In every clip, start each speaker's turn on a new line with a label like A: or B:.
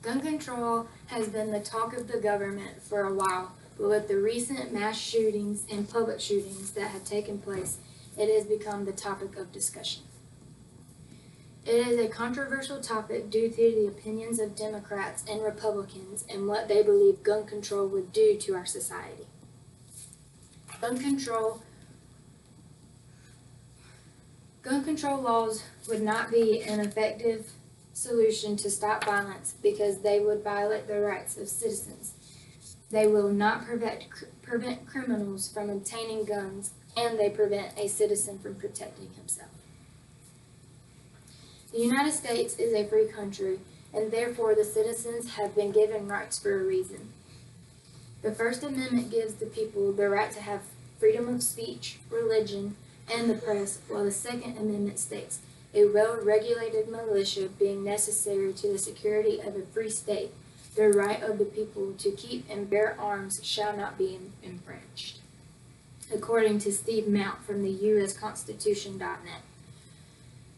A: Gun control has been the talk of the government for a while, but with the recent mass shootings and public shootings that have taken place, it has become the topic of discussion. It is a controversial topic due to the opinions of Democrats and Republicans and what they believe gun control would do to our society. Gun control laws would not be an effective solution to stop violence because they would violate the rights of citizens. They will not prevent criminals from obtaining guns, and they prevent a citizen from protecting himself. The United States is a free country, and therefore the citizens have been given rights for a reason. The First Amendment gives the people the right to have freedom of speech, religion, and the press, while the Second Amendment states, a well-regulated militia being necessary to the security of a free state, the right of the people to keep and bear arms shall not be infringed, according to Steve Mount from the USConstitution.net.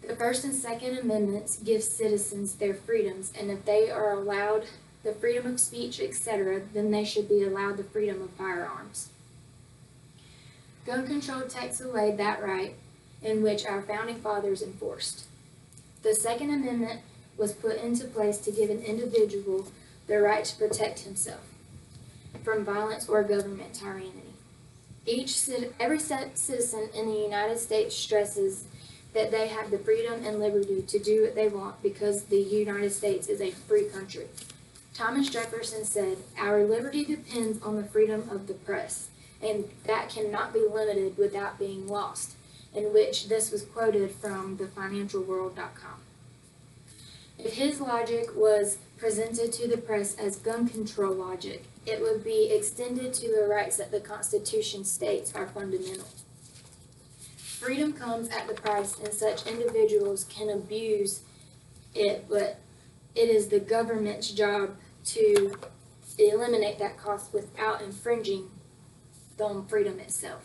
A: The First and Second Amendments give citizens their freedoms, and if they are allowed the freedom of speech, etc., then they should be allowed the freedom of firearms. Gun control takes away that right in which our founding fathers enforced. The Second Amendment was put into place to give an individual the right to protect himself from violence or government tyranny. Every citizen in the United States stresses that they have the freedom and liberty to do what they want because the United States is a free country. Thomas Jefferson said, "Our liberty depends on the freedom of the press, and that cannot be limited without being lost," in which this was quoted from thefinancialworld.com. If his logic was presented to the press as gun control logic, it would be extended to the rights that the Constitution states are fundamental. Freedom comes at the price, and such individuals can abuse it, but it is the government's job to eliminate that cost without infringing on freedom itself.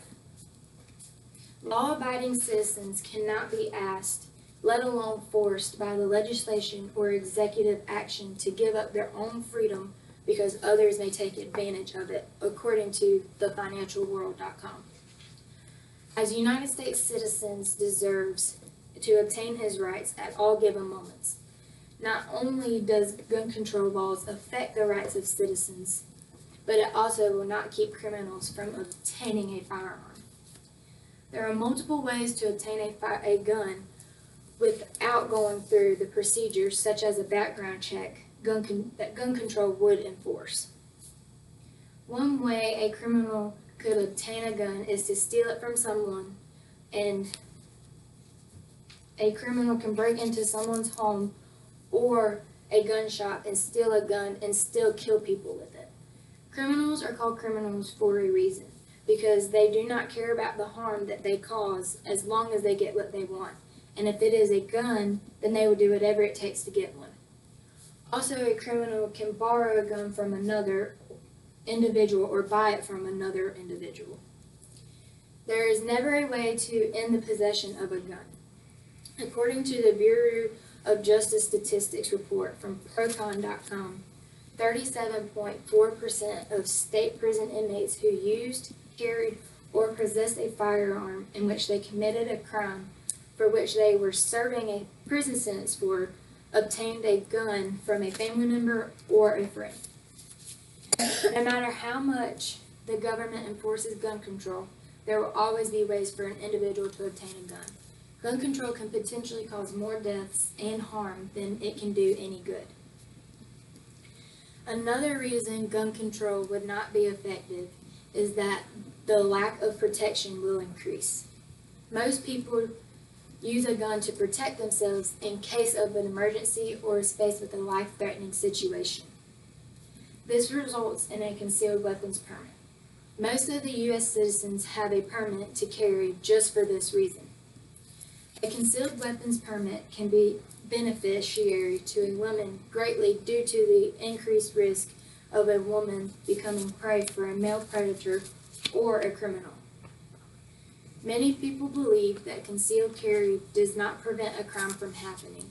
A: Law-abiding citizens cannot be asked, let alone forced by the legislation or executive action to give up their own freedom because others may take advantage of it, according to thefinancialworld.com. As United States citizens deserves to obtain his rights at all given moments. Not only does gun control laws affect the rights of citizens, but it also will not keep criminals from obtaining a firearm. There are multiple ways to obtain a gun without going through the procedures such as a background check that gun control would enforce. One way a criminal could obtain a gun is to steal it from someone, and a criminal can break into someone's home or a gun shop and steal a gun and still kill people with it. Criminals are called criminals for a reason, because they do not care about the harm that they cause as long as they get what they want. And if it is a gun, then they will do whatever it takes to get one. Also, a criminal can borrow a gun from another individual or buy it from another individual. There is never a way to end the possession of a gun. According to the Bureau of Justice Statistics report from Procon.com, 37.4% of state prison inmates who used, carried, or possessed a firearm in which they committed a crime for which they were serving a prison sentence for obtained a gun from a family member or a friend. No matter how much the government enforces gun control, there will always be ways for an individual to obtain a gun. Gun control can potentially cause more deaths and harm than it can do any good. Another reason gun control would not be effective is that the lack of protection will increase. Most people use a gun to protect themselves in case of an emergency or is faced with a life-threatening situation. This results in a concealed weapons permit. Most of the U.S. citizens have a permit to carry just for this reason. A concealed weapons permit can be beneficiary to a woman greatly due to the increased risk of a woman becoming prey for a male predator or a criminal. Many people believe that concealed carry does not prevent a crime from happening,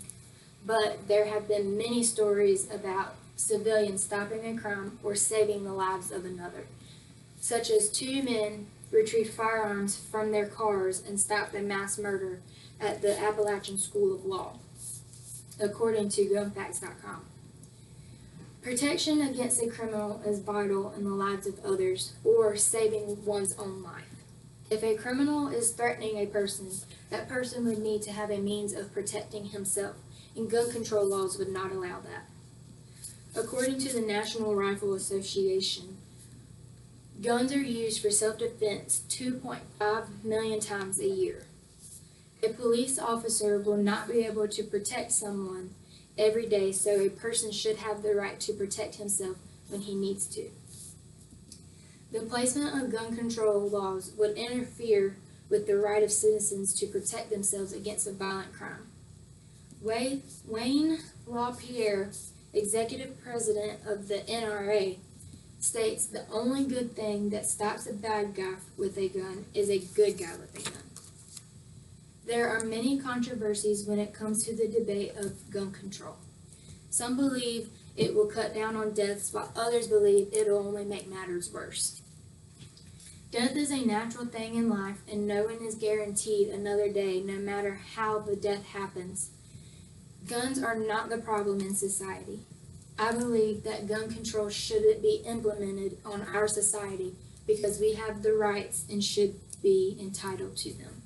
A: but there have been many stories about civilian stopping a crime or saving the lives of another, such as two men retrieved firearms from their cars and stopped a mass murder at the Appalachian School of Law, according to gunfacts.com. Protection against a criminal is vital in the lives of others or saving one's own life. If a criminal is threatening a person, that person would need to have a means of protecting himself, and gun control laws would not allow that. According to the National Rifle Association, guns are used for self-defense 2.5 million times a year. A police officer will not be able to protect someone every day, so a person should have the right to protect himself when he needs to. The placement of gun control laws would interfere with the right of citizens to protect themselves against a violent crime. Wayne LaPierre, executive president of the NRA, states the only good thing that stops a bad guy with a gun is a good guy with a gun. There are many controversies when it comes to the debate of gun control. Some believe it will cut down on deaths, while others believe it will only make matters worse. Death is a natural thing in life, and no one is guaranteed another day, no matter how the death happens. Guns are not the problem in society. I believe that gun control should be implemented on our society because we have the rights and should be entitled to them.